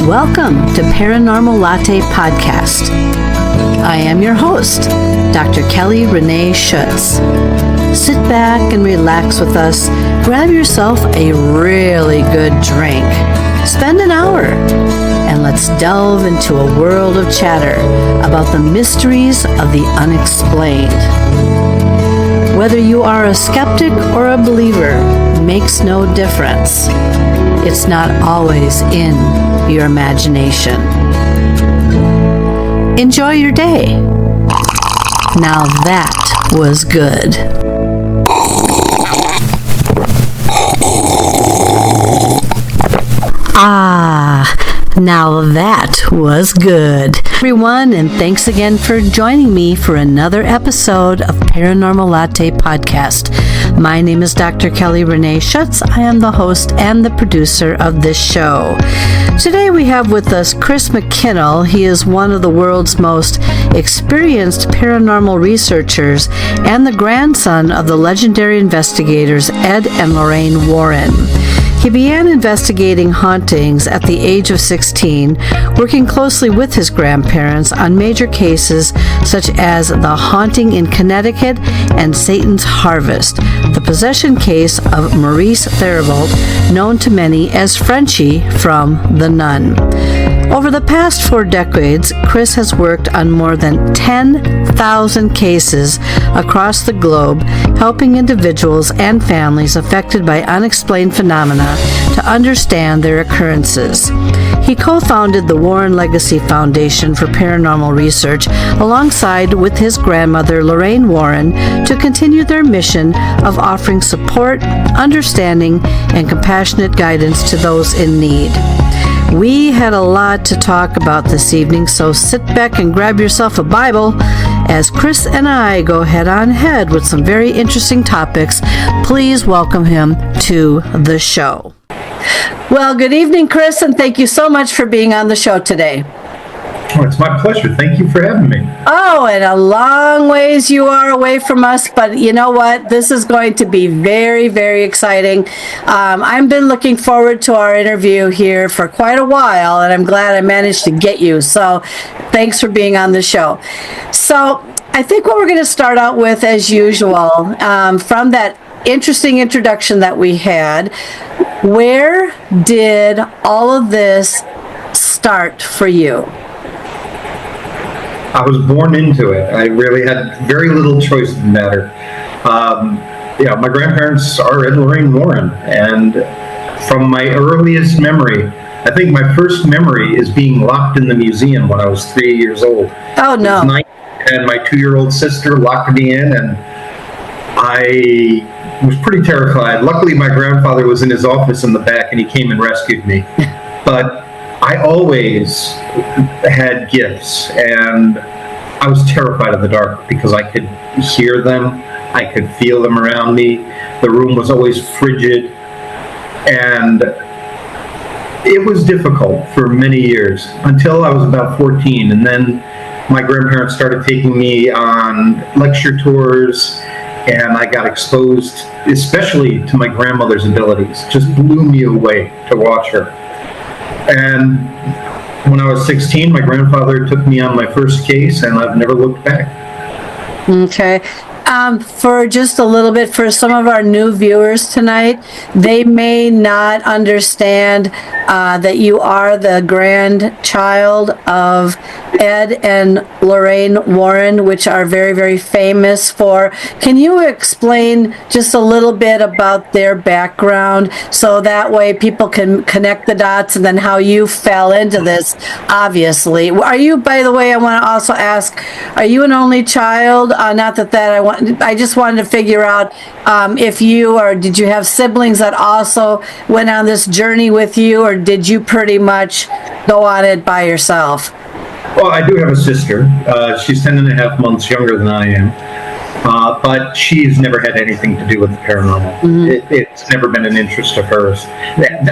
Welcome to Paranormal Latte Podcast. I am your host, Dr. Kelly Renee Schutz. Sit back and relax with us. Grab yourself a really good drink. Spend an hour and let's delve into a world of chatter about the mysteries of the unexplained. Whether you are a skeptic or a believer makes no difference. It's not always in your imagination. Enjoy your day. Now that was good. Now that was good. Everyone, and thanks again for joining me for another episode of Paranormal Latte Podcast. My name is Dr. Kelly Renee Schutz. I am the host and the producer of this show. Today we have with us Chris McKinnell. He is one of the world's most experienced paranormal researchers and the grandson of the legendary investigators Ed and Lorraine Warren. He began investigating hauntings at the age of 16, working closely with his grandparents on major cases such as the haunting in Connecticut and Satan's Harvest, the possession case of Maurice Theriault, known to many as Frenchie from The Nun. Over the past 4 decades, Chris has worked on more than 10,000 cases across the globe, helping individuals and families affected by unexplained phenomena to understand their occurrences. He co-founded the Warren Legacy Foundation for Paranormal Research alongside with his grandmother Lorraine Warren to continue their mission of offering support, understanding, and compassionate guidance to those in need. We had a lot to talk about this evening, so sit back and grab yourself a Bible as Chris and I go head on head with some very interesting topics. Please welcome him to the show. Well, good evening, Chris, and thank you so much for being on the show today. Oh, it's my pleasure. Thank you for having me. Oh, and a long ways you are away from us, but you know what? This is going to be very, very exciting. I've been looking forward to our interview here for quite a while, and I'm glad I managed to get you. So thanks for being on the show. So I think what we're going to start out with, as usual, from that interesting introduction that we had, where did all of this start for you? I was born into it. I really had very little choice in the matter. My grandparents are Ed and Lorraine Warren, and from my earliest memory, I think my first memory is being locked in the museum when I was 3 years old. Oh, no. It was night, and my 2-year-old sister locked me in, and I was pretty terrified. Luckily, my grandfather was in his office in the back, and he came and rescued me. But I always had gifts, and I was terrified of the dark because I could hear them, I could feel them around me. The room was always frigid, and it was difficult for many years until I was about 14, and then my grandparents started taking me on lecture tours, and I got exposed, especially to my grandmother's abilities. It just blew me away to watch her. And when I was 16, my grandfather took me on my first case, and I've never looked back. Okay. For just a little bit, for some of our new viewers tonight, they may not understand that you are the grandchild of Ed and Lorraine Warren, which are very, very famous for. Can you explain just a little bit about their background so that way people can connect the dots, and then how you fell into this, obviously? Are you, by the way, I want to also ask, are you an only child? Not that I just wanted to figure out if you, or did you have siblings that also went on this journey with you, or did you pretty much go on it by yourself? Well, I do have a sister. She's 10 and a half months younger than I am. But she's never had anything to do with the paranormal. Mm-hmm. It's never been an interest of hers.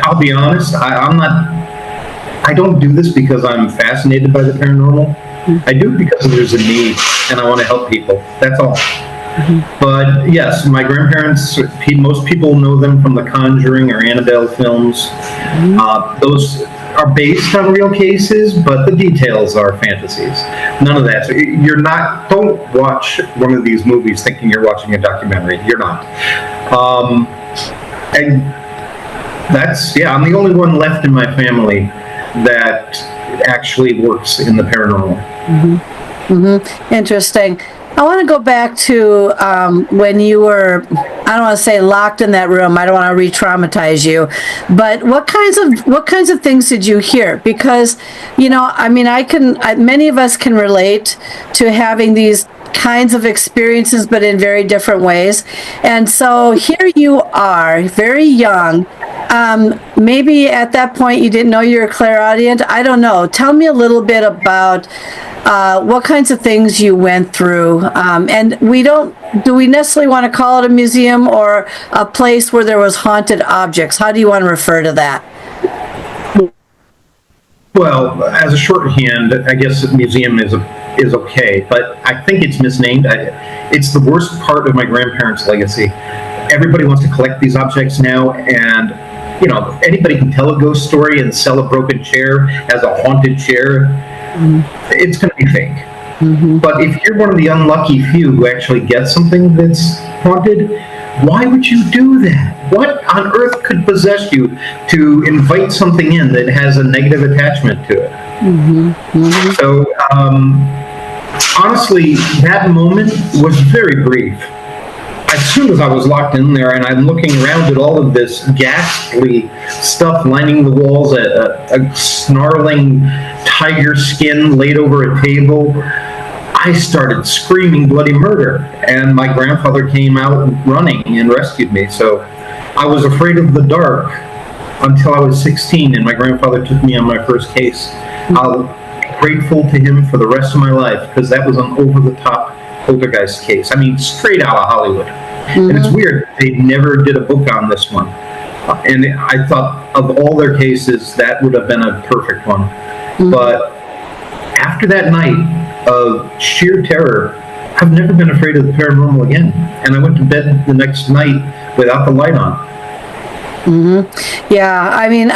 I'll be honest, I don't do this because I'm fascinated by the paranormal. Mm-hmm. I do it because there's a need, and I want to help people. That's all. Mm-hmm. But yes, my grandparents, most people know them from the Conjuring or Annabelle films. Mm-hmm. Those are based on real cases, but the details are fantasies. None of that. So don't watch one of these movies thinking you're watching a documentary. You're not. And I'm the only one left in my family that actually works in the paranormal. Interesting. I want to go back to when you were, I don't want to say locked in that room. I don't want to re-traumatize you, but what kinds of things did you hear? Because, many of us can relate to having these kinds of experiences, but in very different ways. And so here you are, very young. Maybe at that point you didn't know you were clairaudient. I don't know. Tell me a little bit about what kinds of things you went through. And do we necessarily want to call it a museum or a place where there was haunted objects? How do you want to refer to that? Well, as a shorthand, I guess a museum is okay, but I think it's misnamed. It's the worst part of my grandparents' legacy. Everybody wants to collect these objects now, and anybody can tell a ghost story and sell a broken chair as a haunted chair. It's going to be fake. But if you're one of the unlucky few who actually gets something that's haunted, why would you do that? What on earth could possess you to invite something in that has a negative attachment to it? So, honestly, that moment was very brief. As soon as I was locked in there and I'm looking around at all of this ghastly stuff lining the walls, a snarling tiger skin laid over a table, I started screaming bloody murder, and my grandfather came out running and rescued me. So I was afraid of the dark until I was 16, and my grandfather took me on my first case. I'll be grateful to him for the rest of my life, because that was an over-the-top poltergeist case. I mean, straight out of Hollywood. And it's weird, they never did a book on this one. And I thought of all their cases, that would have been a perfect one. But after that night of sheer terror, I've never been afraid of the paranormal again. And I went to bed the next night without the light on. Yeah, I mean,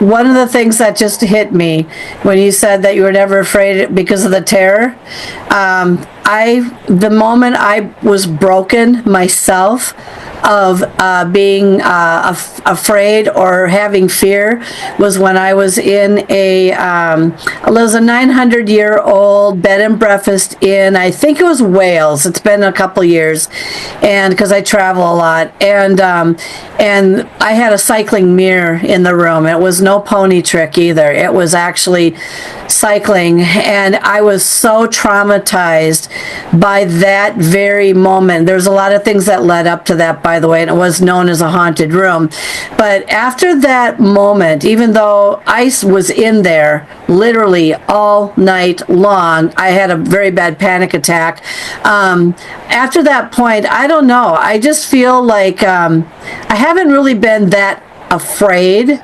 one of the things that just hit me when you said that you were never afraid because of the terror, the moment I was broken myself of being afraid or having fear was when I was in it was a 900-year-old bed and breakfast in, I think it was Wales. It's been a couple years, and because I travel a lot, and I had a cycling mirror in the room. It was no pony trick either. It was actually cycling, and I was so traumatized by that very moment. There's a lot of things that led up to that, by the way, and it was known as a haunted room. But after that moment, even though I was in there literally all night long, I had a very bad panic attack. After that point, I don't know. I just feel like I haven't really been that afraid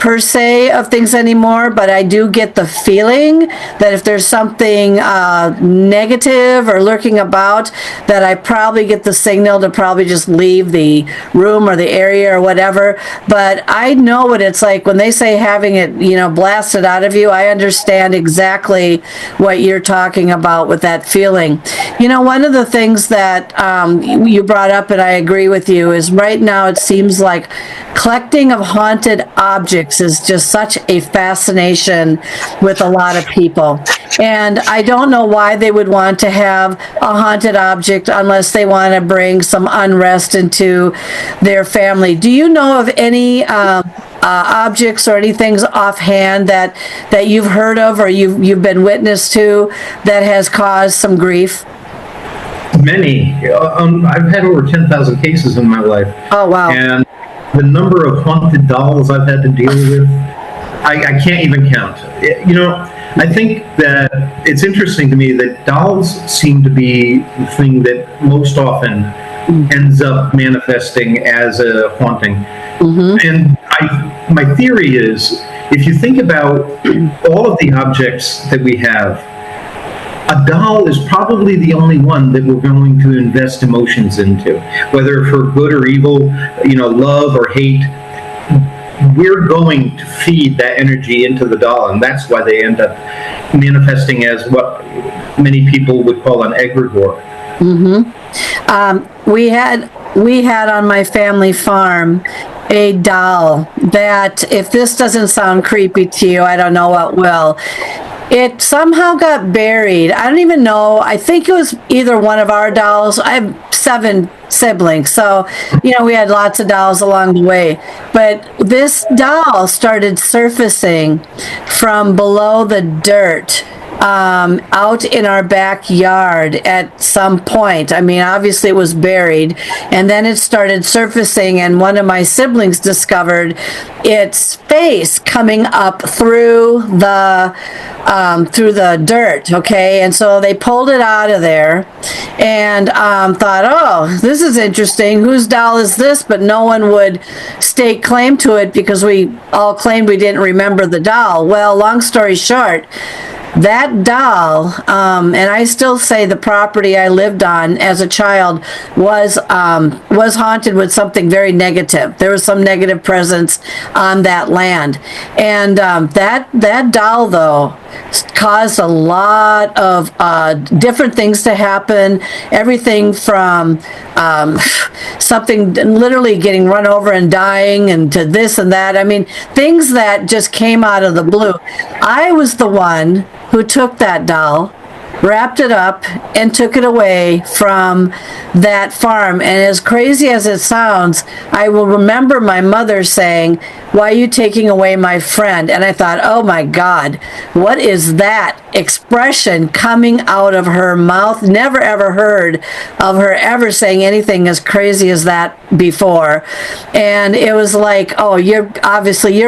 per se of things anymore, but I do get the feeling that if there's something negative or lurking about, that I probably get the signal to probably just leave the room or the area or whatever. But I know what it's like when they say having it, blasted out of you. I understand exactly what you're talking about with that feeling. One of the things that you brought up, and I agree with you, is right now it seems like collecting of haunted objects is just such a fascination with a lot of people. And I don't know why they would want to have a haunted object unless they want to bring some unrest into their family. Do you know of any objects or anything offhand that you've heard of or you've been witness to that has caused some grief? Many. I've had over 10,000 cases in my life. Oh, wow. And the number of haunted dolls I've had to deal with, I can't even count. I think that it's interesting to me that dolls seem to be the thing that most often ends up manifesting as a haunting. And my theory is, if you think about all of the objects that we have, a doll is probably the only one that we're going to invest emotions into, whether for good or evil, love or hate. we're going to feed that energy into the doll, and that's why they end up manifesting as what many people would call an egregore. We had on my family farm a doll that, if this doesn't sound creepy to you, I don't know what will. It somehow got buried. I don't even know. I think it was either one of our dolls. I have 7 siblings, so we had lots of dolls along the way. But this doll started surfacing from below the dirt out in our backyard at some point. I mean, obviously it was buried, and then it started surfacing, and one of my siblings discovered its face coming up through the dirt. Okay, and so they pulled it out of there and thought, oh, this is interesting. Whose doll is this? But no one would stake claim to it because we all claimed we didn't remember the doll. Well, long story short, that doll, and I still say the property I lived on as a child was haunted with something very negative. There was some negative presence on that land, and that doll, though, caused a lot of different things to happen. Everything from something literally getting run over and dying, and to this and that. I mean, things that just came out of the blue. I was the one who took that doll, wrapped it up, and took it away from that farm. And as crazy as it sounds, I will remember my mother saying, "Why are you taking away my friend?" And I thought, oh my God, what is that expression coming out of her mouth? Never ever heard of her ever saying anything as crazy as that before. And it was like, oh, you're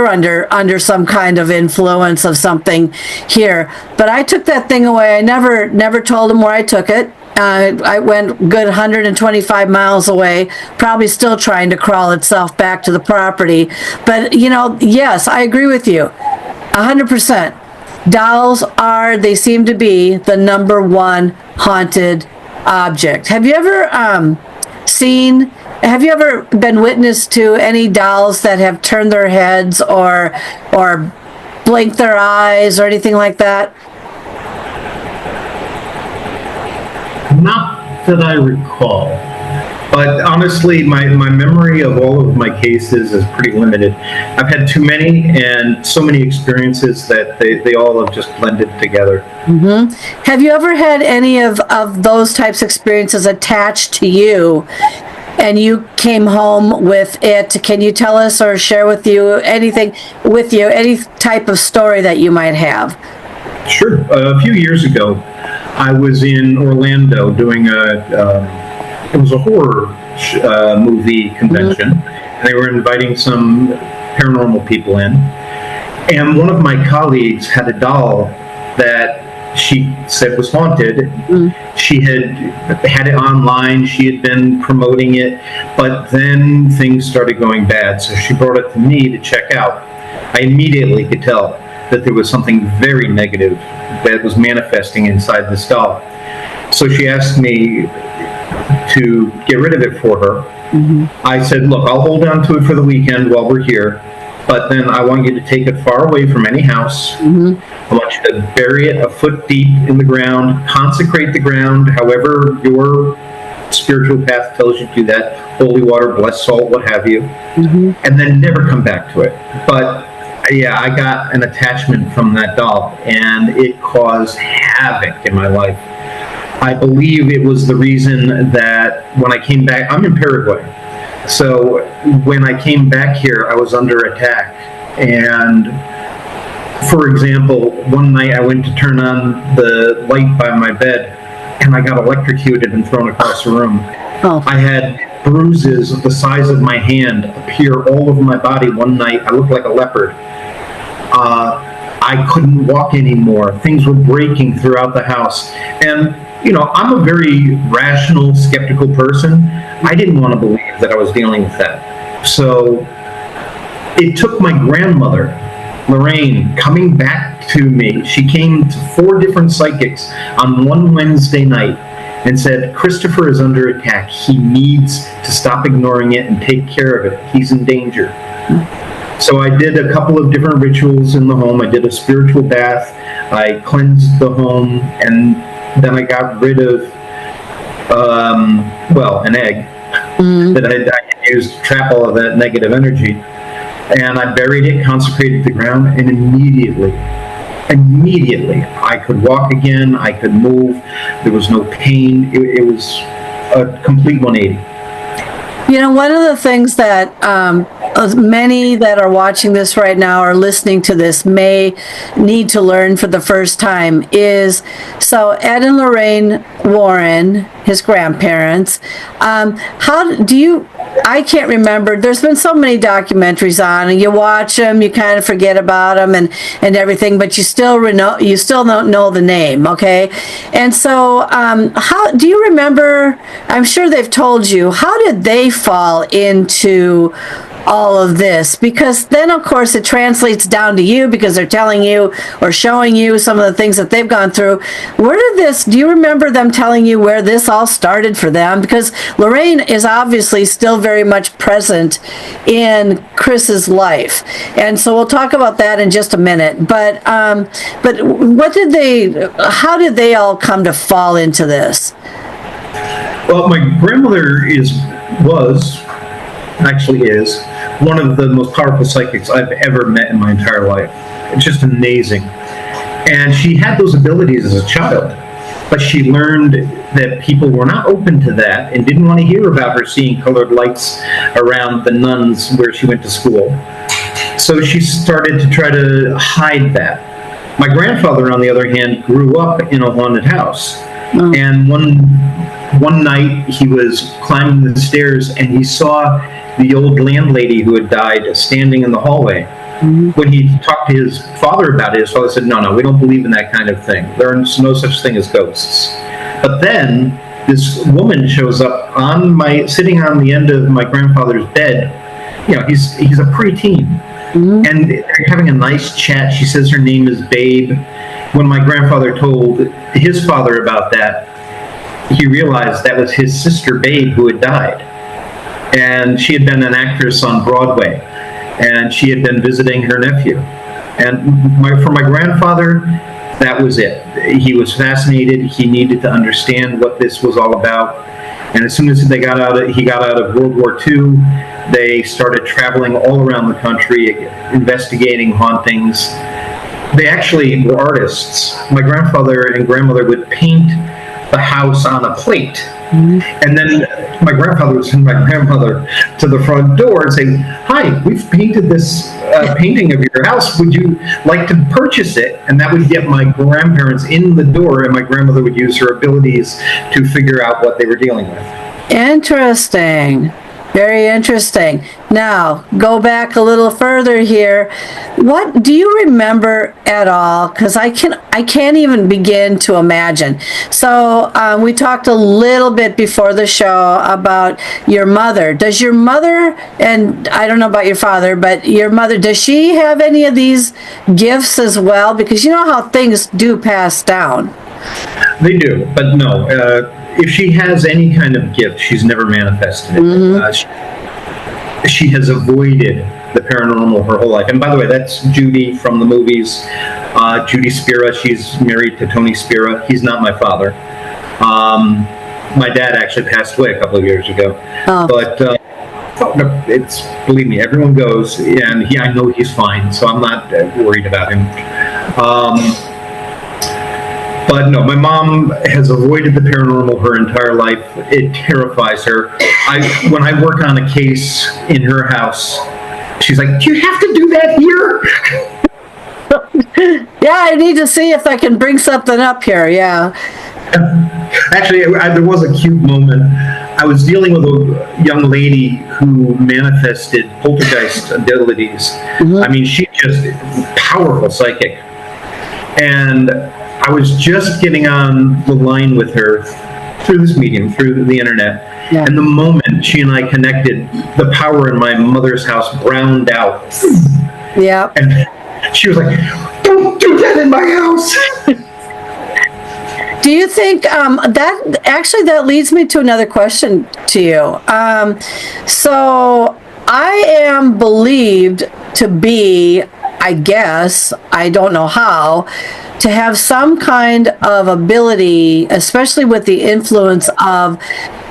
under some kind of influence of something here. But I took that thing away. I never told him where I took it. I went good 125 miles away, probably still trying to crawl itself back to the property. But, yes, I agree with you 100%. Dolls they seem to be the number one haunted object. Have you ever been witness to any dolls that have turned their heads or blinked their eyes or anything like that? Not that I recall. But honestly, my memory of all of my cases is pretty limited. I've had too many and so many experiences that they all have just blended together. Mm-hmm. Have you ever had any of those types of experiences attached to you and you came home with it? Can you tell us or share with you any type of story that you might have? Sure. A few years ago, I was in Orlando doing it was a horror movie convention. Mm-hmm. They were inviting some paranormal people in. And one of my colleagues had a doll that she said was haunted. Mm-hmm. She had it online. She had been promoting it. But then things started going bad. So she brought it to me to check out. I immediately could tell that there was something very negative that was manifesting inside this doll. So she asked me to get rid of it for her. Mm-hmm. I said, look, I'll hold on to it for the weekend while we're here, but then I want you to take it far away from any house. Mm-hmm. I want you to bury it a foot deep in the ground, consecrate the ground, however your spiritual path tells you to do that, holy water, blessed salt, what have you, mm-hmm. and then never come back to it. But yeah, I got an attachment from that doll, and it caused havoc in my life. I believe it was the reason that when I came back, I'm in Paraguay, so when I came back here, I was under attack. And for example, one night I went to turn on the light by my bed, and I got electrocuted and thrown across the room. Oh. I had bruises of the size of my hand appear all over my body one night. I looked like a leopard. I couldn't walk anymore. Things were breaking throughout the house. And, I'm a very rational, skeptical person. I didn't want to believe that I was dealing with that. So it took my grandmother, Lorraine, coming back to me. She came to 4 different psychics on one Wednesday night and said, Christopher is under attack. He needs to stop ignoring it and take care of it. He's in danger. So I did a couple of different rituals in the home. I did a spiritual bath. I cleansed the home, and then I got rid of, an egg that I used to trap all of that negative energy. And I buried it, consecrated the ground, and immediately, I could walk again. I could move. There was no pain. It was a complete 180. One of the things that many that are watching this right now or listening to this may need to learn for the first time is, so Ed and Lorraine Warren, his grandparents, I can't remember. There's been so many documentaries on, and you watch them, you kind of forget about them and everything, but you still don't know the name, okay? And so, how do you remember? I'm sure they've told you. How did they fall into all of this? Because then, of course, it translates down to you because they're telling you or showing you some of the things that they've gone through. Do you remember them telling you where this all started for them? Because Lorraine is obviously still very much present in Chris's life. And so we'll talk about that in just a minute. But how did they all come to fall into this? Well, my grandmother is one of the most powerful psychics I've ever met in my entire life. It's just amazing. And she had those abilities as a child, but she learned that people were not open to that and didn't want to hear about her seeing colored lights around the nuns where she went to school. So she started to try to hide that. My grandfather, on the other hand, grew up in a haunted house. And one night he was climbing the stairs and he saw the old landlady who had died standing in the hallway. When he talked to his father about it, his father said, no, we don't believe in that kind of thing. There's no such thing as ghosts. But then this woman shows up sitting on the end of my grandfather's bed. He's a preteen. And they're having a nice chat. She says her name is Babe. When my grandfather told his father about that, he realized that was his sister Babe who had died. And she had been an actress on Broadway, and she had been visiting her nephew. And for my grandfather, that was it. He was fascinated. He needed to understand what this was all about. And as soon as he got out of World War II, they started traveling all around the country, investigating hauntings. They actually were artists. My grandfather and grandmother would paint the house on a plate. And then my grandfather would send my grandmother to the front door and say, hi, we've painted this painting of your house. Would you like to purchase it? And that would get my grandparents in the door, and my grandmother would use her abilities to figure out what they were dealing with. Interesting. Very interesting. Now, go back a little further here. What do you remember at all? Because I can't even begin to imagine. So we talked a little bit before the show about your mother. Does your mother, and I don't know about your father, but your mother, does she have any of these gifts as well? Because you know how things do pass down. They do, but no. If she has any kind of gift, she's never manifested it. She has avoided the paranormal her whole life. And by the way, that's Judy from the movies. Judy Spira, she's married to Tony Spira. He's not my father. My dad actually passed away a couple of years ago. But believe me, everyone goes, and I know he's fine, so I'm not worried about him. But no, my mom has avoided the paranormal her entire life. It terrifies her. When I work on a case in her house, she's like, do you have to do that here? Yeah, I need to see if I can bring something up here, yeah. Actually, there was a cute moment. I was dealing with a young lady who manifested poltergeist abilities. I mean, she's just a powerful psychic. And I was just getting on the line with her through this medium, through the internet. Yeah. And the moment she and I connected, the power in my mother's house browned out. Yeah. And she was like, don't do that in my house. Do you think that leads me to another question to you? So I am believed to be, I guess, I don't know how, to have some kind of ability, especially with the influence of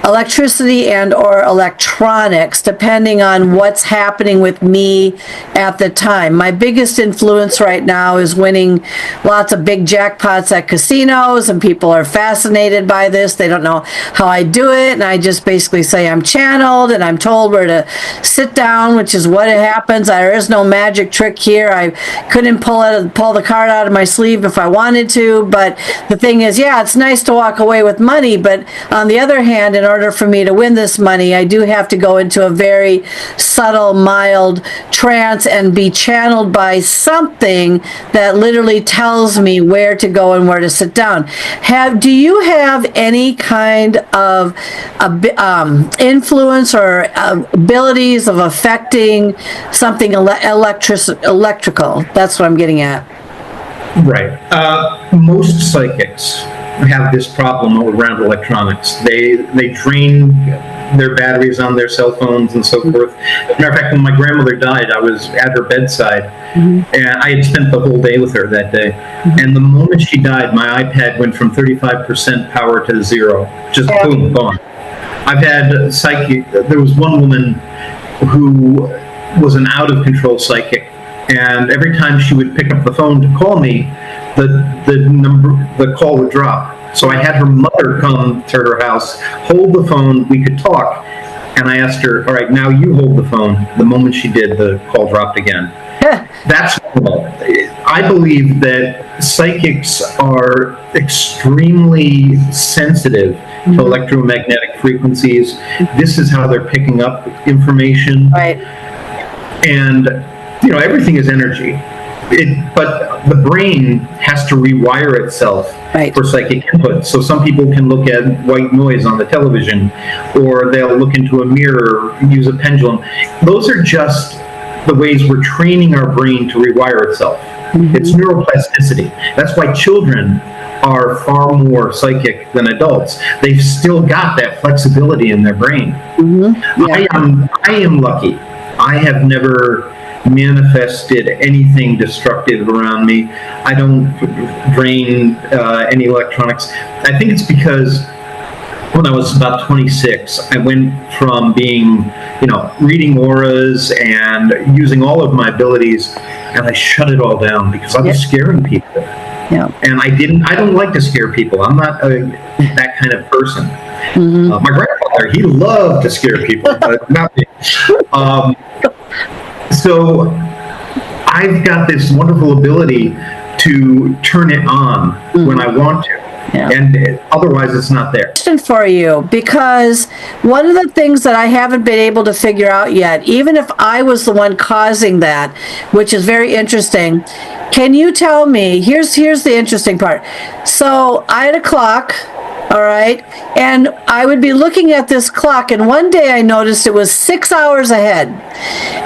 electricity and or electronics, depending on what's happening with me at the time. My biggest influence right now is winning lots of big jackpots at casinos, and people are fascinated by this. They don't know how I do it, and I just basically say I'm channeled, and I'm told where to sit down, which is what happens. There is no magic trick here. I couldn't pull the card out of my sleeve if I wanted to, but the thing is, yeah, it's nice to walk away with money, but on the other hand, in order for me to win this money, I do have to go into a very subtle, mild trance and be channeled by something that literally tells me where to go and where to sit down. Do you have any kind of influence or abilities of affecting something electrical? That's what I'm getting at. Right. Most psychics have this problem around electronics. They drain their batteries on their cell phones and so forth. As a matter of fact, when my grandmother died, I was at her bedside, and I had spent the whole day with her that day. And the moment she died, my iPad went from 35% power to 0. Just boom, gone. I've had psychic. There was one woman who was an out-of-control psychic, and every time she would pick up the phone to call me, the call would drop. So I had her mother come to her house, hold the phone, we could talk, and I asked her, all right, now you hold the phone. The moment she did, the call dropped again. That's normal. I believe that psychics are extremely sensitive to electromagnetic frequencies. This is how they're picking up information. Right. And, everything is energy. But the brain has to rewire itself for psychic input. So some people can look at white noise on the television, or they'll look into a mirror, use a pendulum. Those are just the ways we're training our brain to rewire itself. It's neuroplasticity. That's why children are far more psychic than adults. They've still got that flexibility in their brain. I am lucky. I have never manifested anything destructive around me. I don't drain any electronics. I think it's because when I was about 26, I went from being, reading auras and using all of my abilities, and I shut it all down because I was scaring people. And I don't like to scare people. I'm not that kind of person. My grandfather, he loved to scare people, but not me. So I've got this wonderful ability to turn it on when I want to. And otherwise it's not there. Question for you, because one of the things that I haven't been able to figure out yet, even if I was the one causing that, which is very interesting, can you tell me, here's the interesting part. So I had a clock, all right, and I would be looking at this clock, and one day I noticed it was 6 hours ahead.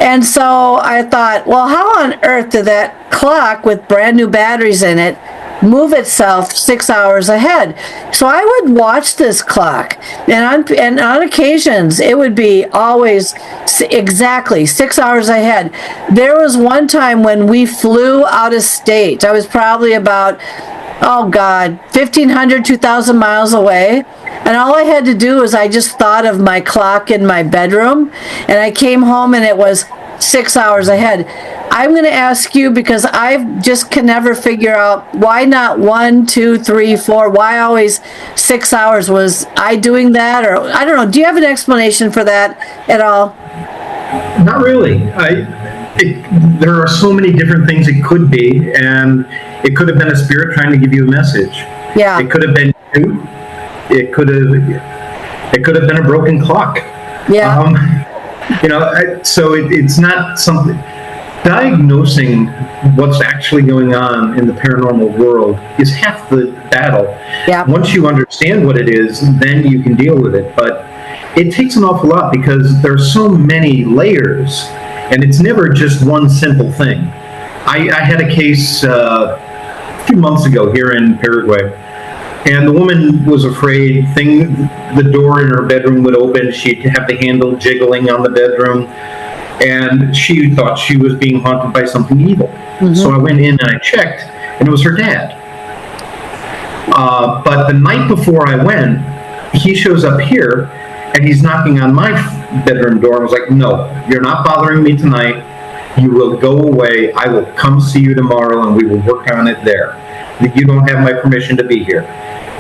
And so I thought, well, how on earth did that clock with brand new batteries in it move itself 6 hours ahead? So I would watch this clock, and on occasions it would be always exactly 6 hours ahead. There was one time when we flew out of state. I was probably about 1,500, 2,000 miles away. And all I had to do was I just thought of my clock in my bedroom, and I came home and it was 6 hours ahead. I'm going to ask you, because I just can never figure out why not 1, 2, 3, 4, why always 6 hours? Was I doing that, or I don't know. Do you have an explanation for that at all? Not really. There are so many different things it could be, and it could have been a spirit trying to give you a message. Yeah. It could have been you. It could have been a broken clock. Yeah. So it's not something. Diagnosing what's actually going on in the paranormal world is half the battle. Yeah. Once you understand what it is, then you can deal with it. But it takes an awful lot, because there are so many layers, and it's never just one simple thing. I had a case a few months ago here in Paraguay, and the woman was afraid the door in her bedroom would open. She'd have the handle jiggling on the bedroom. and she thought she was being haunted by something evil. So I went in and I checked, and it was her dad. But the night before I went, he shows up here, and he's knocking on my bedroom door, and was like, "No, you're not bothering me tonight. You will go away. I will come see you tomorrow, and we will work on it there. You don't have my permission to be here."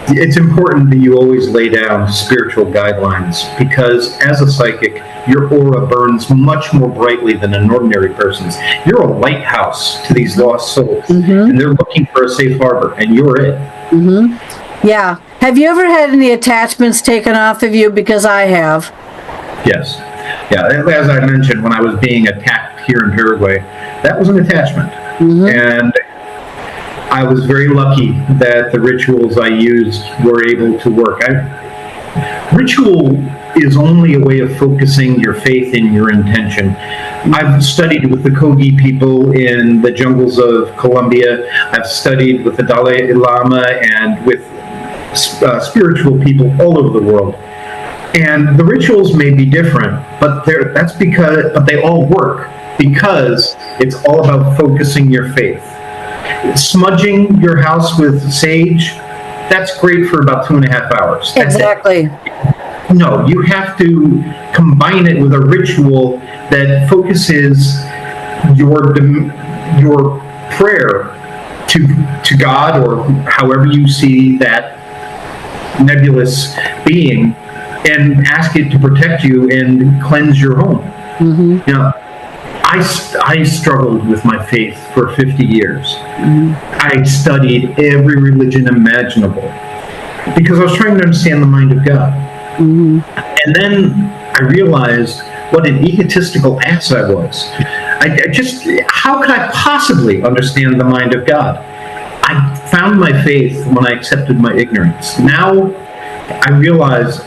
It's important that you always lay down spiritual guidelines, because as a psychic, your aura burns much more brightly than an ordinary person's. You're a lighthouse to these lost souls, and they're looking for a safe harbor, and you're it. Yeah. Have you ever had any attachments taken off of you? Because I have. Yes. Yeah, as I mentioned, when I was being attacked here in Paraguay, that was an attachment. And I was very lucky that the rituals I used were able to work. Ritual is only a way of focusing your faith in your intention. I've studied with the Kogi people in the jungles of Colombia. I've studied with the Dalai Lama and with spiritual people all over the world. And the rituals may be different, but they all work because it's all about focusing your faith. Smudging your house with sage, that's great for about 2.5 hours. That's exactly. No, you have to combine it with a ritual that focuses your prayer to God, or however you see that nebulous being, and ask it to protect you and cleanse your home. You know, I struggled with my faith for 50 years. I studied every religion imaginable because I was trying to understand the mind of God. And then I realized what an egotistical ass I was. How could I possibly understand the mind of God? I found my faith when I accepted my ignorance. Now I realize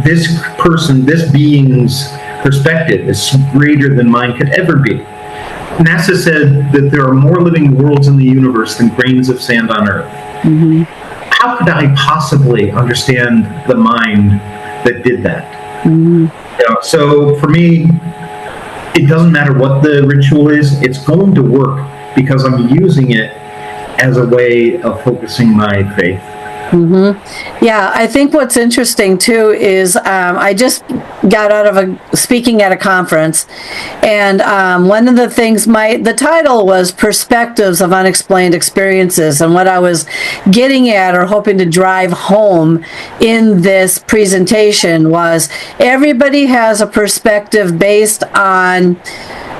this being's perspective is greater than mine could ever be. NASA said that there are more living worlds in the universe than grains of sand on Earth. How could I possibly understand the mind that did that? You know, so for me, it doesn't matter what the ritual is, it's going to work because I'm using it as a way of focusing my faith. Yeah, I think what's interesting too is I just got out of speaking at a conference, and one of the things, the title was Perspectives of Unexplained Experiences, and what I was getting at or hoping to drive home in this presentation was everybody has a perspective based on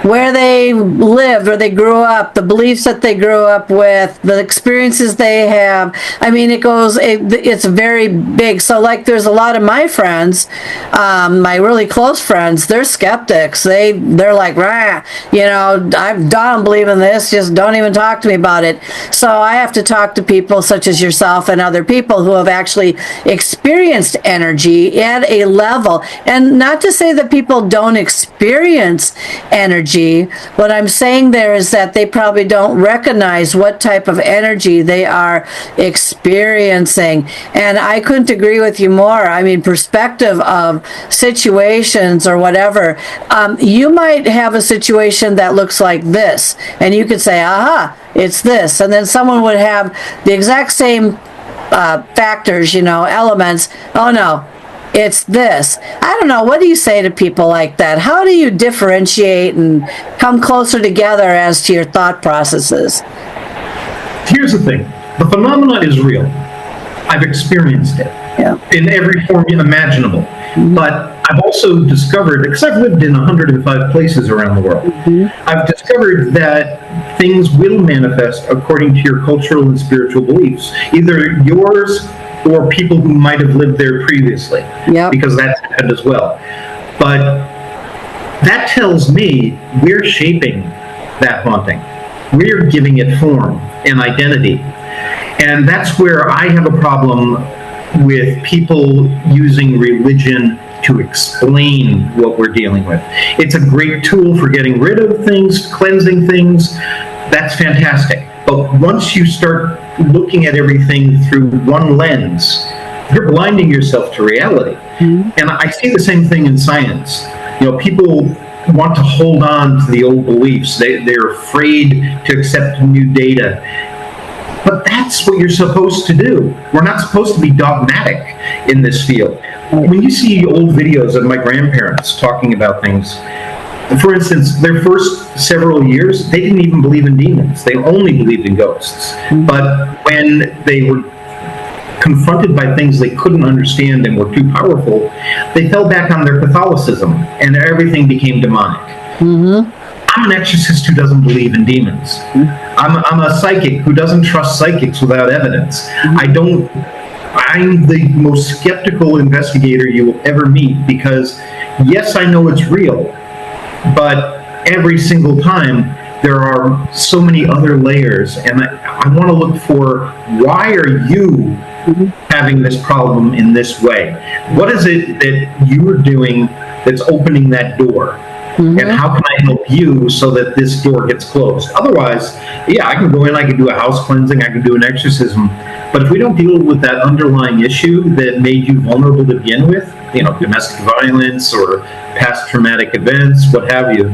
where they lived or they grew up, the beliefs that they grew up with, the experiences they have. I mean, it's very big. So like there's a lot of my friends, my really close friends, they're skeptics. They're like, rah, I don't believe in this, just don't even talk to me about it. So I have to talk to people such as yourself and other people who have actually experienced energy at a level. And not to say that people don't experience energy. What I'm saying there is that they probably don't recognize what type of energy they are experiencing. And I couldn't agree with you more. I mean, perspective of situations or whatever. You might have a situation that looks like this, and you could say, aha, it's this. And then someone would have the exact same factors, elements. Oh, no. It's this. I don't know. What do you say to people like that? How do you differentiate and come closer together as to your thought processes? Here's the thing. The phenomenon is real. I've experienced it in every form imaginable. But I've also discovered, because I've lived in 105 places around the world, I've discovered that things will manifest according to your cultural and spiritual beliefs. Either yours or people who might have lived there previously, because that's happened as well. But that tells me we're shaping that haunting. We're giving it form and identity. And that's where I have a problem with people using religion to explain what we're dealing with. It's a great tool for getting rid of things, cleansing things. That's fantastic. But once you start looking at everything through one lens, you're blinding yourself to reality. And I see the same thing in science. People want to hold on to the old beliefs. They're afraid to accept new data. But that's what you're supposed to do. We're not supposed to be dogmatic in this field. When you see old videos of my grandparents talking about things, for instance, their first several years, they didn't even believe in demons. They only believed in ghosts. But when they were confronted by things they couldn't understand and were too powerful, they fell back on their Catholicism, and everything became demonic. I'm an exorcist who doesn't believe in demons. I'm a psychic who doesn't trust psychics without evidence. I'm the most skeptical investigator you will ever meet, because yes, I know it's real, but every single time there are so many other layers, and I want to look for, why are you having this problem in this way? What is it that you are doing that's opening that door? And how can I help you so that this door gets closed? Otherwise, yeah, I can go in, I can do a house cleansing, I can do an exorcism. But if we don't deal with that underlying issue that made you vulnerable to begin with, domestic violence or past traumatic events, what have you,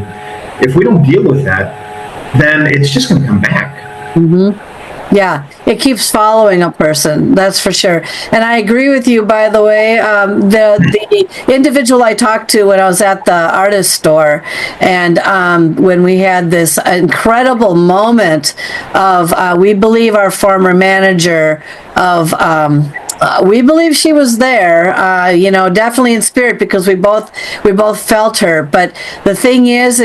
if we don't deal with that, then it's just going to come back. Yeah, it keeps following a person, that's for sure. And I agree with you, by the way. The individual I talked to when I was at the artist store, and when we had this incredible moment of, we believe our former manager of, we believe she was there, definitely in spirit, because we both felt her. But the thing is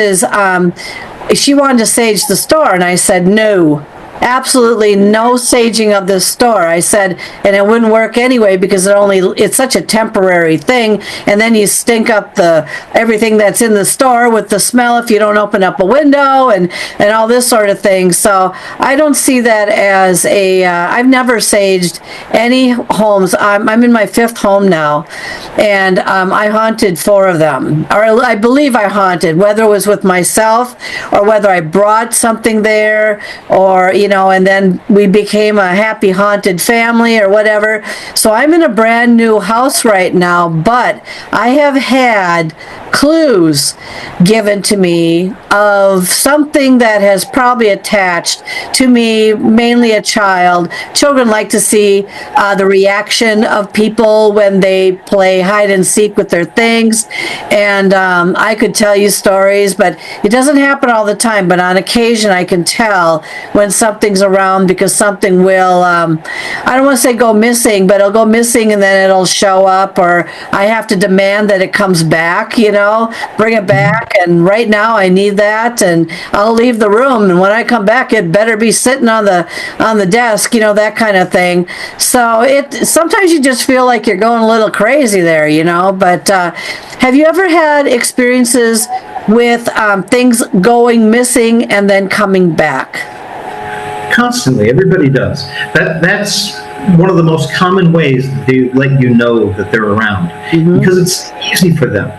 she wanted to sage the store, and I said no. Absolutely no saging of this store. I said, and it wouldn't work anyway, because it's such a temporary thing, and then you stink up everything that's in the store with the smell if you don't open up a window and all this sort of thing. So I don't see that as I've never saged any homes. I'm in my 5th home now, and I haunted 4 of them, or I believe I haunted, whether it was with myself or whether I brought something there, or and then we became a happy haunted family or whatever. So I'm in a brand new house right now, but I have had clues given to me of something that has probably attached to me, mainly a child. Children like to see the reaction of people when they play hide and seek with their things, and I could tell you stories, but it doesn't happen all the time. But on occasion I can tell when something's around, because something will, I don't want to say go missing, but it'll go missing and then it'll show up, or I have to demand that it comes back, bring it back, and right now I need that, and I'll leave the room, and when I come back it better be sitting on the desk, that kind of thing. So sometimes you just feel like you're going a little crazy there, but have you ever had experiences with things going missing and then coming back? Constantly, everybody does. That's one of the most common ways that they let you know that they're around, because it's easy for them.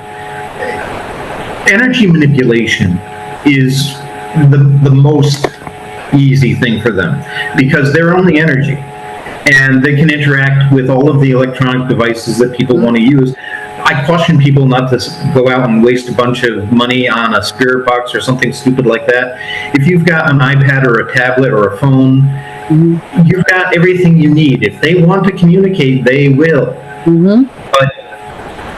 Energy manipulation is the most easy thing for them, because they're only energy, and they can interact with all of the electronic devices that people want to use. I caution people not to go out and waste a bunch of money on a spirit box or something stupid like that. If you've got an iPad or a tablet or a phone, you've got everything you need. If they want to communicate, they will. But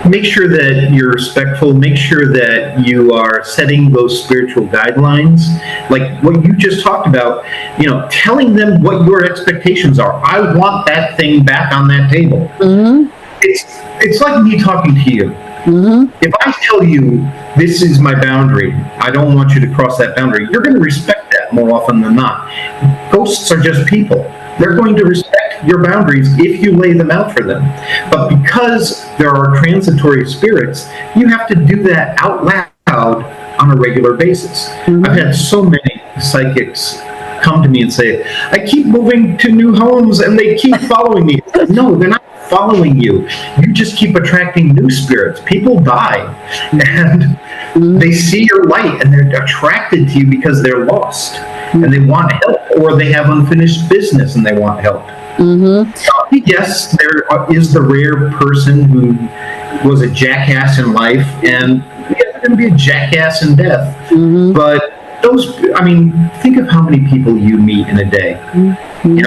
make sure that you're respectful. Make sure that you are setting those spiritual guidelines, like what you just talked about, telling them what your expectations are. I want that thing back on that table. It's like me talking to you. If I tell you this is my boundary, I don't want you to cross that boundary, you're going to respect that more often than not. Ghosts are just people. They're going to respect your boundaries if you lay them out for them. But because there are transitory spirits, you have to do that out loud on a regular basis. I've had so many psychics come to me and say, I keep moving to new homes and they keep following me. No, they're not following you. You just keep attracting new spirits. People die and they see your light and they're attracted to you because they're lost and they want help, or they have unfinished business and they want help. Yes, there is the rare person who was a jackass in life, and they're going to be a jackass in death. But think of how many people you meet in a day,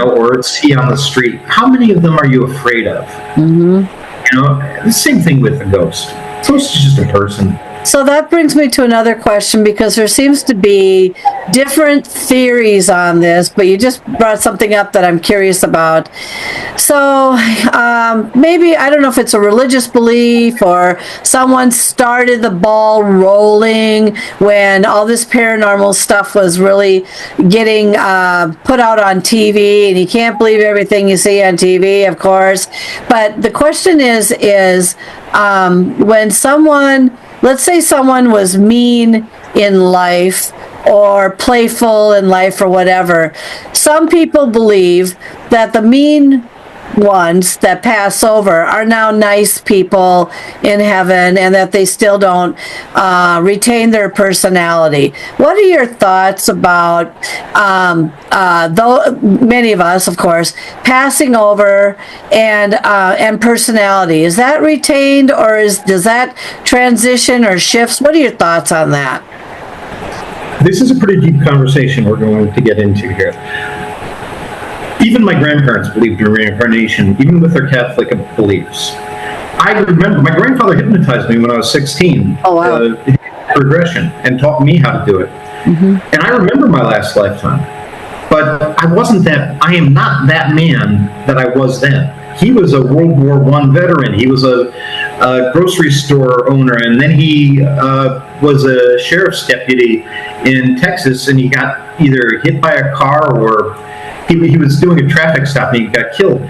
or see on the street. How many of them are you afraid of? The same thing with a ghost. So it's just a person. So that brings me to another question, because there seems to be different theories on this, but you just brought something up that I'm curious about. So maybe, I don't know if it's a religious belief or someone started the ball rolling when all this paranormal stuff was really getting put out on TV, and you can't believe everything you see on TV, of course. But the question is when someone, let's say someone was mean in life or playful in life or whatever, some people believe that the mean ones that pass over are now nice people in heaven, and that they still don't retain their personality. What are your thoughts about, though many of us, of course, passing over and personality? Is that retained, or does that transition or shifts? What are your thoughts on that? This is a pretty deep conversation we're going to get into here. Even my grandparents believed in reincarnation, even with their Catholic beliefs. I remember my grandfather hypnotized me when I was 16. Oh, wow. Regression, and taught me how to do it. And I remember my last lifetime. But I am not that man that I was then. He was a World War I veteran. He was a grocery store owner, and then he was a sheriff's deputy in Texas, and he got either hit by a car or he was doing a traffic stop and he got killed.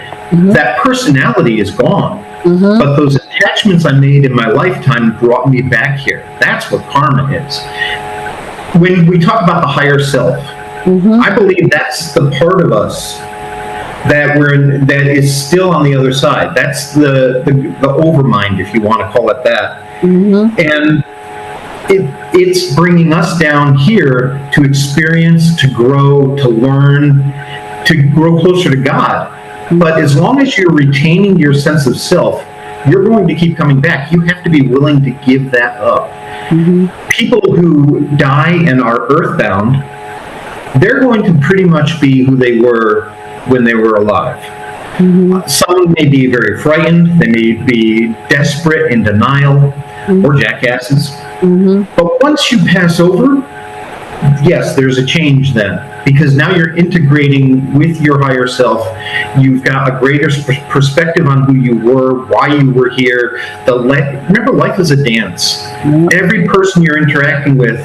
That personality is gone. But those attachments I made in my lifetime brought me back here. That's what karma is. When we talk about the higher self, I believe that's the part of us that is still on the other side. That's the overmind, if you want to call it that. And it's bringing us down here to experience, to grow, to learn, to grow closer to God. But as long as you're retaining your sense of self, you're going to keep coming back. You have to be willing to give that up. People who die and are earthbound, they're going to pretty much be who they were when they were alive. Some may be very frightened, they may be desperate, in denial, or jackasses. But once you pass over, yes, there's a change then, because now you're integrating with your higher self. You've got a greater perspective on who you were, why you were here. Remember, life is a dance. Every person you're interacting with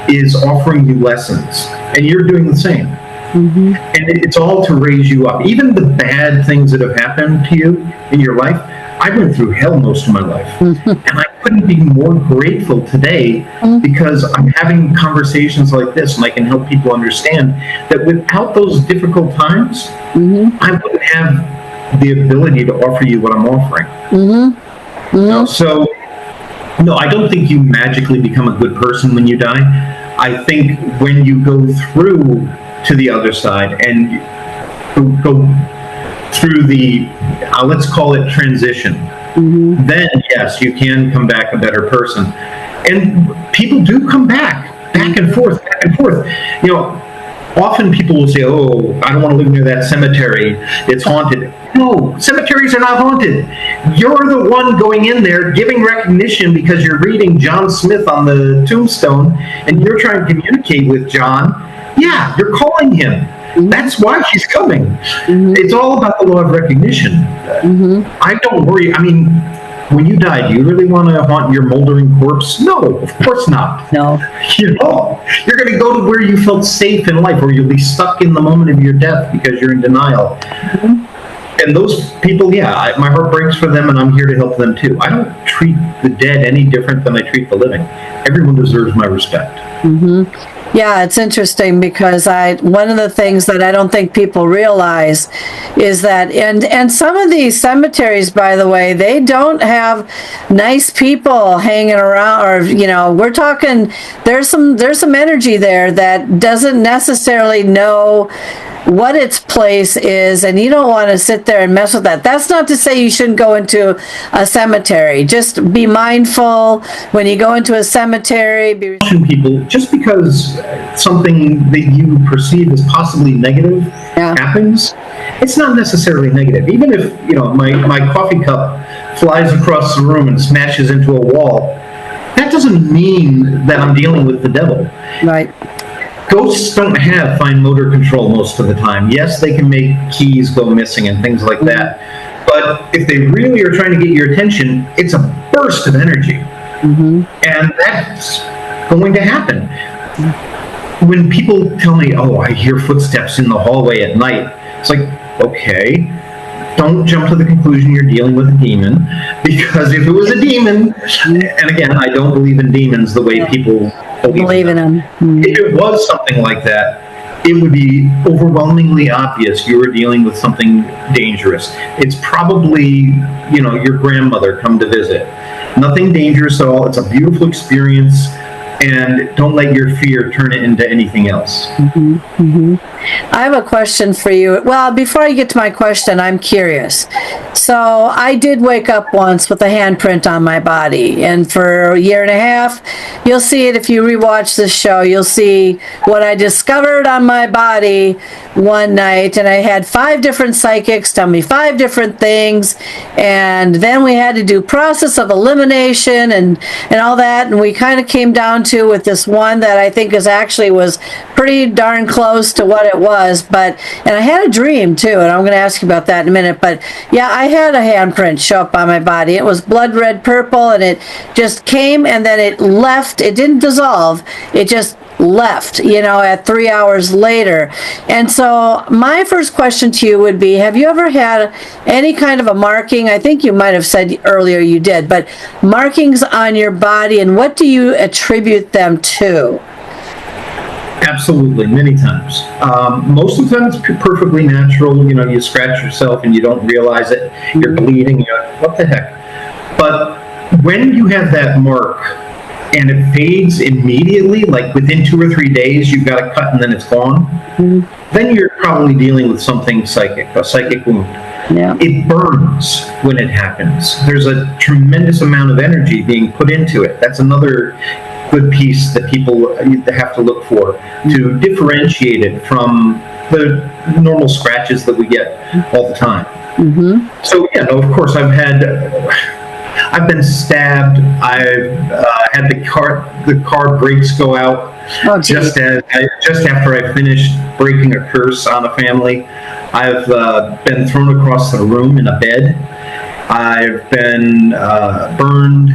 is offering you lessons, and you're doing the same. And it's all to raise you up. Even the bad things that have happened to you in your life, I went through hell most of my life. And I couldn't be more grateful today because I'm having conversations like this, and I can help people understand that without those difficult times, I wouldn't have the ability to offer you what I'm offering. So, no, I don't think you magically become a good person when you die. I think when you go through to the other side and go through the, let's call it transition, then yes, you can come back a better person. And people do come back and forth. Often people will say, oh, I don't want to live near that cemetery, it's haunted. No, cemeteries are not haunted. You're the one going in there giving recognition because you're reading John Smith on the tombstone and you're trying to communicate with John. Yeah, you're calling him. That's why he's coming. It's all about the law of recognition. I don't worry. I mean, when you die, do you really want to haunt your moldering corpse? No, of course not. No. You're going to go to where you felt safe in life, or you'll be stuck in the moment of your death because you're in denial. And those people, my heart breaks for them, and I'm here to help them too. I don't treat the dead any different than I treat the living. Everyone deserves my respect. Yeah, it's interesting because one of the things that I don't think people realize is that, and some of these cemeteries, by the way, they don't have nice people hanging around, or we're talking, there's some energy there that doesn't necessarily know what its place is, and you don't want to sit there and mess with that. That's not to say you shouldn't go into a cemetery. Just be mindful when you go into a cemetery. People, just because something that you perceive as possibly negative happens, it's not necessarily negative. Even if, my coffee cup flies across the room and smashes into a wall, that doesn't mean that I'm dealing with the devil. Right. Ghosts don't have fine motor control most of the time. Yes, they can make keys go missing and things like that. But if they really are trying to get your attention, it's a burst of energy. And that's going to happen. When people tell me, oh, I hear footsteps in the hallway at night, it's like, okay, don't jump to the conclusion you're dealing with a demon, because if it was a demon, and again, I don't believe in demons the way people believe in them. If it was something like that, it would be overwhelmingly obvious you were dealing with something dangerous. It's probably, your grandmother come to visit. Nothing dangerous at all. It's a beautiful experience. And don't let your fear turn it into anything else. I have a question for you. Well, before I get to my question, I'm curious. So I did wake up once with a handprint on my body, and for a year and a half, you'll see it if you rewatch this show, you'll see what I discovered on my body one night, and I had 5 different psychics tell me 5 different things, and then we had to do process of elimination and all that, and we kind of came down to with this one that I think was pretty darn close to what it was, and I had a dream too, and I'm going to ask you about that in a minute, but yeah, I had a handprint show up on my body. It was blood red purple, and it just came, and then it left. It didn't dissolve. It just left, at 3 hours later. And so my first question to you would be, have you ever had any kind of a marking? I think you might have said earlier you did, but markings on your body, and what do you attribute them to? Absolutely, many times. Most of the time it's perfectly natural. You scratch yourself and you don't realize it. You're bleeding. You're like, what the heck? But when you have that mark and it fades immediately, like within 2 or 3 days, you've got a cut and then it's gone, then you're probably dealing with something psychic, a psychic wound. Yeah. It burns when it happens. There's a tremendous amount of energy being put into it. That's another good piece that people have to look for to differentiate it from the normal scratches that we get all the time. So of course I've been stabbed. I've had the car brakes go out just after I finished breaking a curse on a family. I've been thrown across the room in a bed. I've been burned.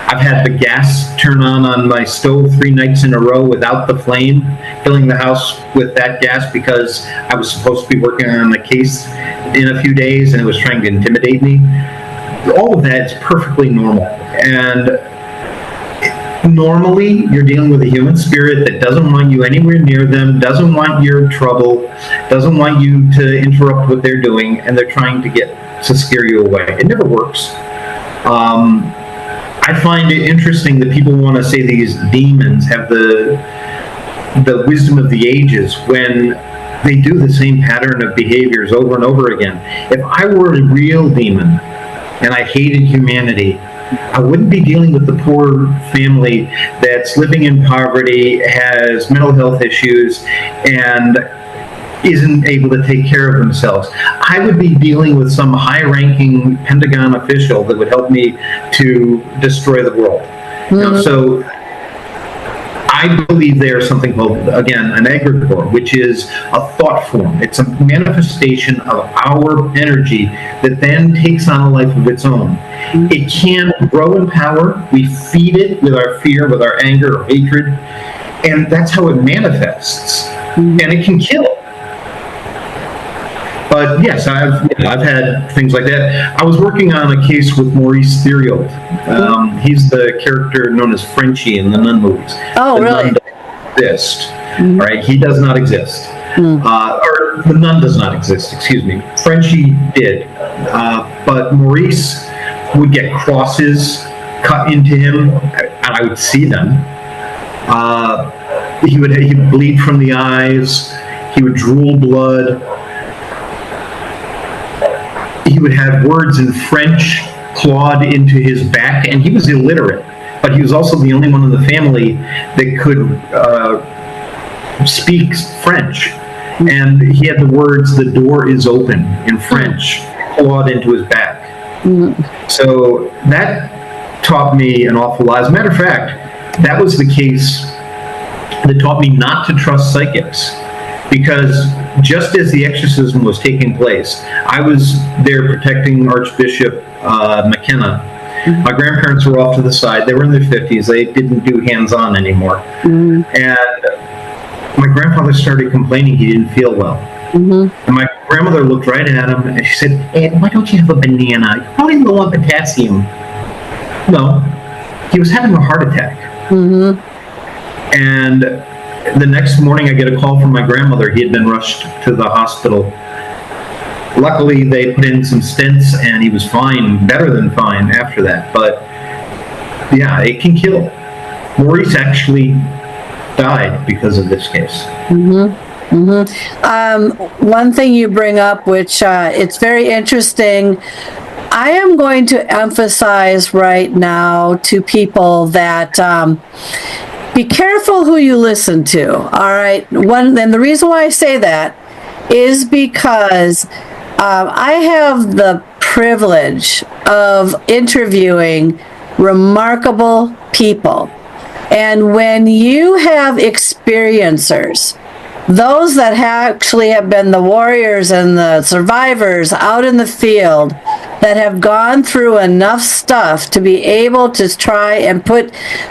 I've had the gas turn on my stove 3 nights in a row without the flame, filling the house with that gas because I was supposed to be working on a case in a few days and it was trying to intimidate me. All of that is perfectly normal. And normally you're dealing with a human spirit that doesn't want you anywhere near them, doesn't want your trouble, doesn't want you to interrupt what they're doing, and they're trying to scare you away. It never works. I find it interesting that people want to say these demons have the wisdom of the ages when they do the same pattern of behaviors over and over again. If I were a real demon and I hated humanity, I wouldn't be dealing with the poor family that's living in poverty, has mental health issues, and isn't able to take care of themselves. I would be dealing with some high-ranking Pentagon official that would help me to destroy the world. So I believe they are something called, again, an egregore, which is a thought form. It's a manifestation of our energy that then takes on a life of its own. It can grow in power. We feed it with our fear, with our anger or hatred, and that's how it manifests. And it can kill. But yes, I've had things like that. I was working on a case with Maurice Theriault. He's the character known as Frenchie in the Nun movies. Oh, really? Nun doesn't exist. Right? He does not exist. Or the nun does not exist, excuse me. Frenchie did. But Maurice would get crosses cut into him, and I would see them. He would bleed from the eyes. He would drool blood. He would have words in French clawed into his back, and he was illiterate, but he was also the only one in the family that could speak French. And he had the words, "The door is open," in French, clawed into his back. So that taught me an awful lot. As a matter of fact, that was the case that taught me not to trust psychics. Because just as the exorcism was taking place, I was there protecting Archbishop McKenna. My grandparents were off to the side. They were in their 50s. They didn't do hands-on anymore. And my grandfather started complaining he didn't feel well. And my grandmother looked right at him and she said, "Ed, why don't you have a banana? You probably low on potassium." No, he was having a heart attack. And the next morning I get a call from my grandmother. He had been rushed to the hospital. Luckily, they put in some stents and he was fine, better than fine after that. But yeah, it can kill. Maurice actually died because of this case. One thing you bring up, which it's very interesting, I am going to emphasize right now to people that be careful who you listen to, all right? And the reason why I say that is because I have the privilege of interviewing remarkable people. And when you have experiencers, those that actually have been the warriors and the survivors out in the field that have gone through enough stuff to be able to try and put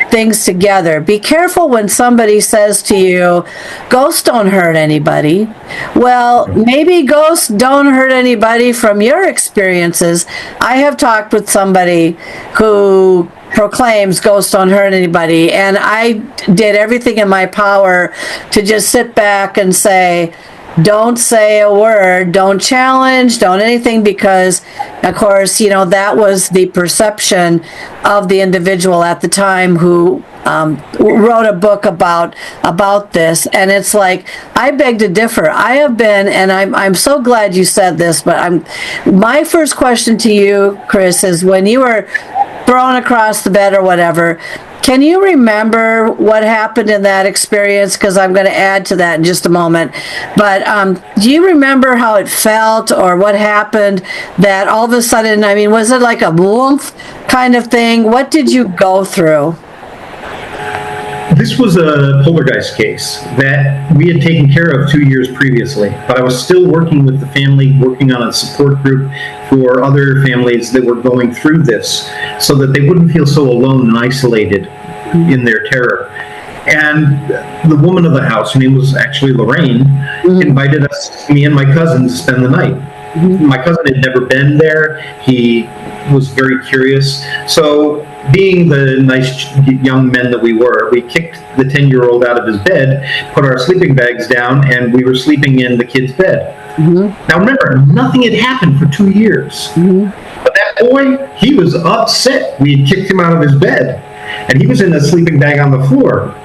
things together. Be careful when somebody says to you, ghosts don't hurt anybody. Well, maybe ghosts don't hurt anybody from your experiences. I have talked with somebody who proclaims ghosts don't hurt anybody, and I did everything in my power to just sit back and say, don't say a word, don't challenge, don't anything, because of course, you know, that was the perception of the individual at the time who wrote a book about this. And it's like, I beg to differ. I have been, and I'm so glad you said this, but my first question to you, Chris, is when you were thrown across the bed or whatever, can you remember what happened in that experience? Because I'm going to add to that in just a moment. But do you remember how it felt or what happened that all of a sudden, I mean, was it like a woof kind of thing? What did you go through? This was a poltergeist case that we had taken care of 2 years previously, but I was still working with the family, working on a support group for other families that were going through this so that they wouldn't feel so alone and isolated in their terror. And the woman of the house, her name was actually Lorraine, invited us, me and my cousin, to spend the night. My cousin had never been there. He was very curious. So being the nice young men that we were, we kicked the 10-year-old out of his bed, put our sleeping bags down, and we were sleeping in the kid's bed. Now remember, nothing had happened for 2 years. But that boy, he was upset. We had kicked him out of his bed, and he was in a sleeping bag on the floor.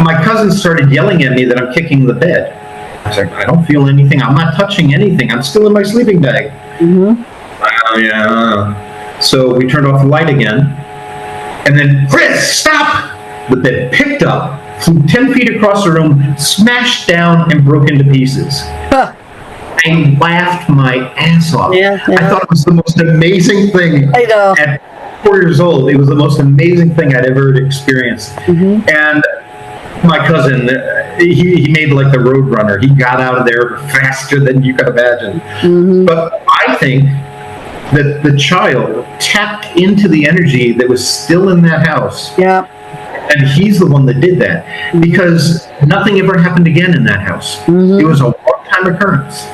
My cousin started yelling at me that I'm kicking the bed. I was like, I don't feel anything. I'm not touching anything. I'm still in my sleeping bag. Yeah. So we turned off the light again. And then, Chris, stop! The bed picked up, flew 10 feet across the room, smashed down, and broke into pieces. I laughed my ass off. I thought it was the most amazing thing. I know. At 4 years old, it was the most amazing thing I'd ever experienced. And my cousin, he made like the road runner. He got out of there faster than you could imagine. But I think that the child tapped into the energy that was still in that house. And he's the one that did that, because nothing ever happened again in that house. It was a one-time occurrence.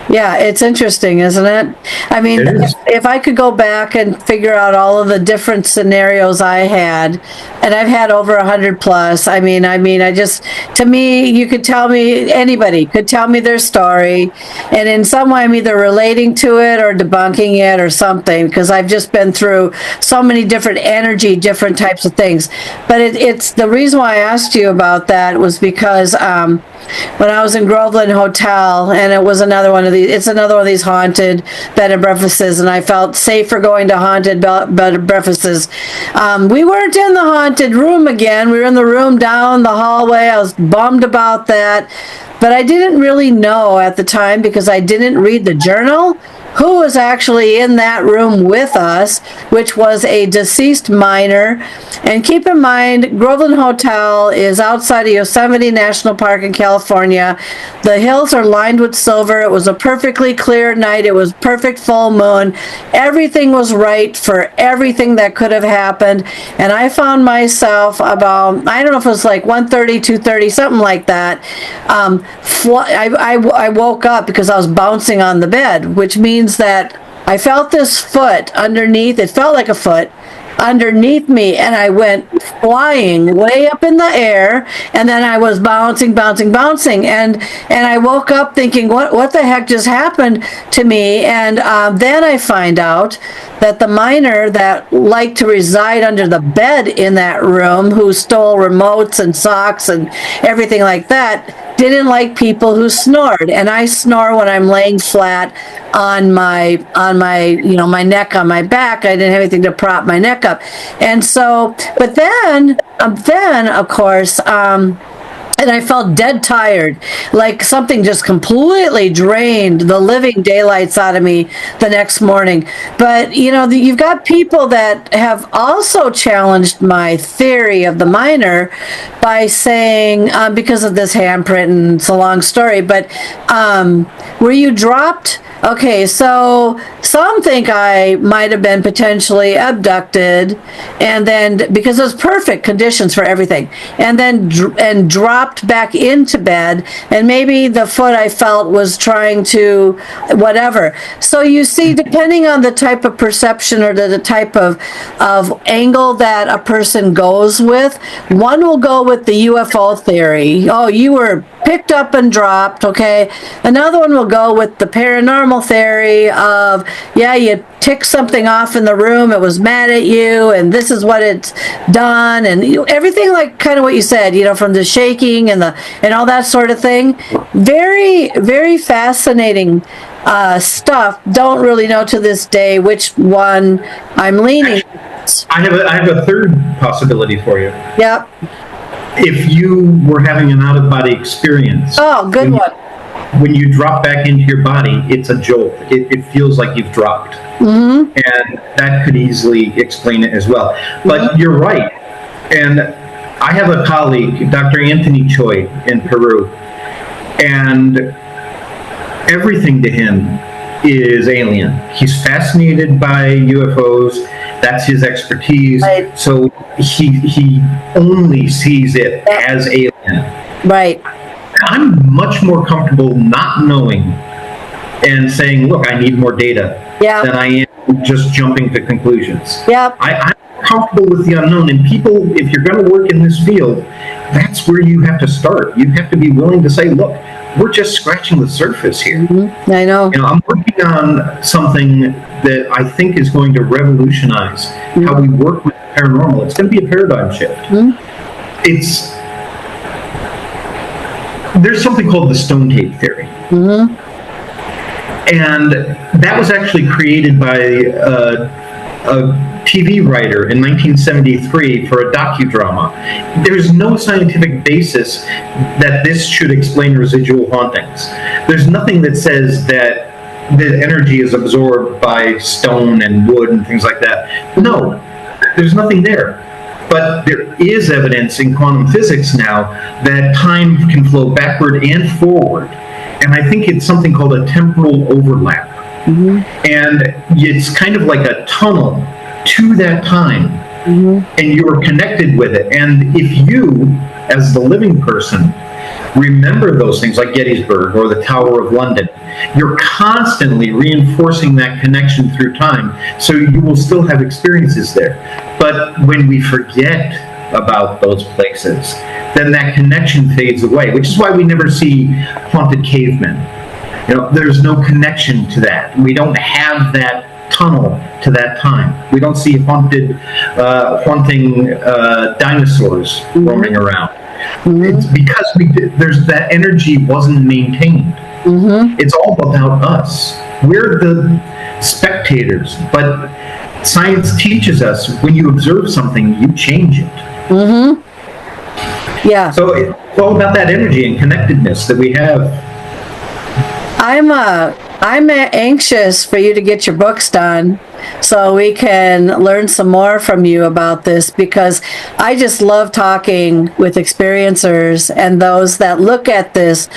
Yeah, it's interesting, isn't it? I mean, if I could go back and figure out all of the different scenarios I had, and I've had over 100 plus. I mean, I just, to me, you could tell me, anybody could tell me their story, and in some way I'm either relating to it or debunking it or something, because I've just been through so many different energy, different types of things. But it's the reason why I asked you about that was because when I was in Groveland Hotel, and it was another one of these haunted bed and breakfasts, and I felt safer going to haunted bed and breakfasts. We weren't in the haunted room again. We were in the room down the hallway. I was bummed about that, but I didn't really know at the time, because I didn't read the journal, who was actually in that room with us, which was a deceased miner. And keep in mind, Groveland Hotel is outside of Yosemite National Park in California. The hills are lined with silver. It was a perfectly clear night. It was perfect full moon. Everything was right for everything that could have happened. And I found myself about, I don't know if it was like 1:30, 2:30, something like that. I woke up because I was bouncing on the bed, which means that I felt this foot underneath. It felt like a foot underneath me, and I went flying way up in the air, and then I was bouncing, and I woke up thinking, what the heck just happened to me? And then I find out that the miner that liked to reside under the bed in that room, who stole remotes and socks and everything like that, didn't like people who snored. And I snore when I'm laying flat on my my neck, on my back. I didn't have anything to prop my neck up. And so, but then of course, and I felt dead tired, like something just completely drained the living daylights out of me the next morning. But, you've got people that have also challenged my theory of the miner by saying, because of this handprint, and it's a long story, but were you dropped? Okay, so some think I might have been potentially abducted, and then, because it was perfect conditions for everything, and then dropped back into bed, and maybe the foot I felt was trying to whatever. So you see, depending on the type of perception or the type of angle that a person goes with, one will go with the UFO theory. Oh, you were picked up and dropped, okay? Another one will go with the paranormal theory of, yeah, you ticked something off in the room, it was mad at you, and this is what it's done, and everything like kind of what you said, from the shaking and all that sort of thing. Very, very fascinating stuff. Don't really know to this day which one I'm leaning. I have a third possibility for you. Yep. If you were having an out-of-body experience. Oh, good one. When you drop back into your body, it's a jolt. It feels like you've dropped. Mm-hmm. And that could easily explain it as well. But mm-hmm. You're right. And I have a colleague, Dr. Anthony Choi in Peru, and everything to him is alien. He's fascinated by UFOs. That's his expertise. Right. So he only sees it as alien. Right. I'm much more comfortable not knowing and saying, look, I need more data than I am just jumping to conclusions. Yep. I'm comfortable with the unknown. And people, if you're going to work in this field, that's where you have to start. You have to be willing to say, look, we're just scratching the surface here. Mm-hmm. I know. I'm working on something that I think is going to revolutionize how we work with paranormal. It's going to be a paradigm shift. Mm-hmm. There's something called the stone tape theory. Mm-hmm. And that was actually created by a TV writer in 1973 for a docudrama. There's no scientific basis that this should explain residual hauntings. There's nothing that says that the energy is absorbed by stone and wood and things like that. No, there's nothing there. But there is evidence in quantum physics now that time can flow backward and forward. And I think it's something called a temporal overlap. Mm-hmm. And it's kind of like a tunnel to that time. Mm-hmm. And you're connected with it. And if you, as the living person, remember those things like Gettysburg or the Tower of London, you're constantly reinforcing that connection through time, so you will still have experiences there. But when we forget about those places, then that connection fades away, which is why we never see haunted cavemen. There's no connection to that. We don't have that tunnel to that time. We don't see haunting dinosaurs roaming around. It's because there's that energy wasn't maintained. It's all about us. We're the spectators, but science teaches us when you observe something, you change it. Yeah. So it's all about that energy and connectedness that we have. I'm anxious for you to get your books done so we can learn some more from you about this, because I just love talking with experiencers and those that look at this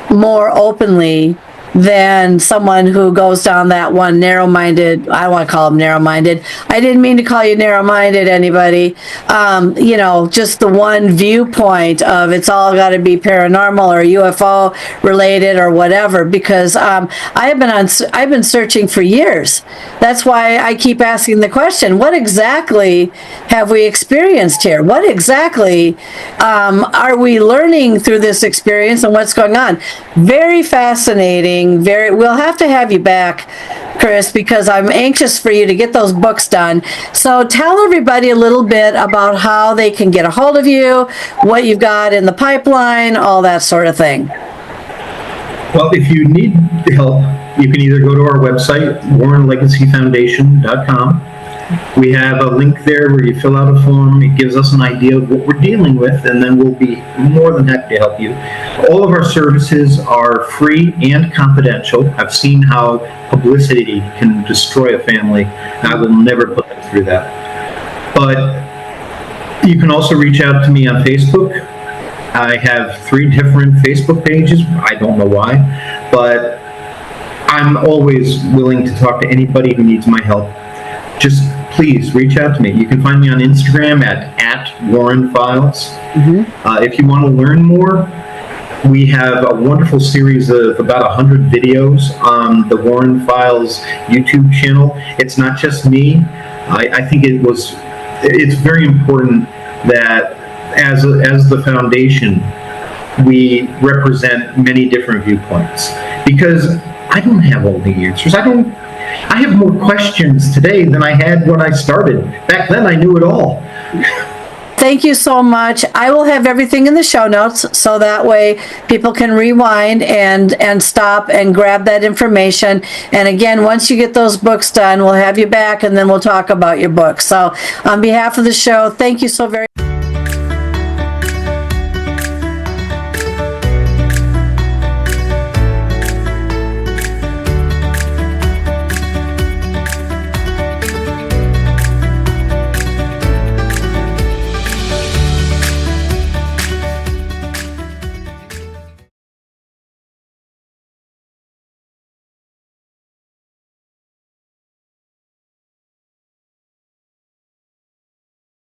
more openly than someone who goes down that one narrow-minded. I don't want to call them narrow-minded. I didn't mean to call you narrow-minded, anybody. Just the one viewpoint of it's all got to be paranormal or UFO related or whatever, because I've been searching for years. That's why I keep asking the question, what exactly have we experienced here? What exactly are we learning through this experience and what's going on? Very fascinating. We'll have to have you back, Chris, because I'm anxious for you to get those books done. So tell everybody a little bit about how they can get a hold of you, what you've got in the pipeline, all that sort of thing. Well, if you need help, you can either go to our website, warrenlegacyfoundation.com. We have a link there where you fill out a form. It gives us an idea of what we're dealing with, and then we'll be more than happy to help you. All of our services are free and confidential. I've seen how publicity can destroy a family. I will never put them through that. But you can also reach out to me on Facebook. I have 3 different Facebook pages. I don't know why, but I'm always willing to talk to anybody who needs my help. Just please reach out to me. You can find me on Instagram at Warren Files. If you want to learn more, we have a wonderful series of about 100 videos on the Warren Files YouTube channel. It's not just me. I think it's very important that as the foundation, we represent many different viewpoints, because I don't have all the answers. I have more questions today than I had when I started. Back then, I knew it all. Thank you so much. I will have everything in the show notes, so that way people can rewind and stop and grab that information. And again, once you get those books done, we'll have you back, and then we'll talk about your books. So on behalf of the show, thank you so very much.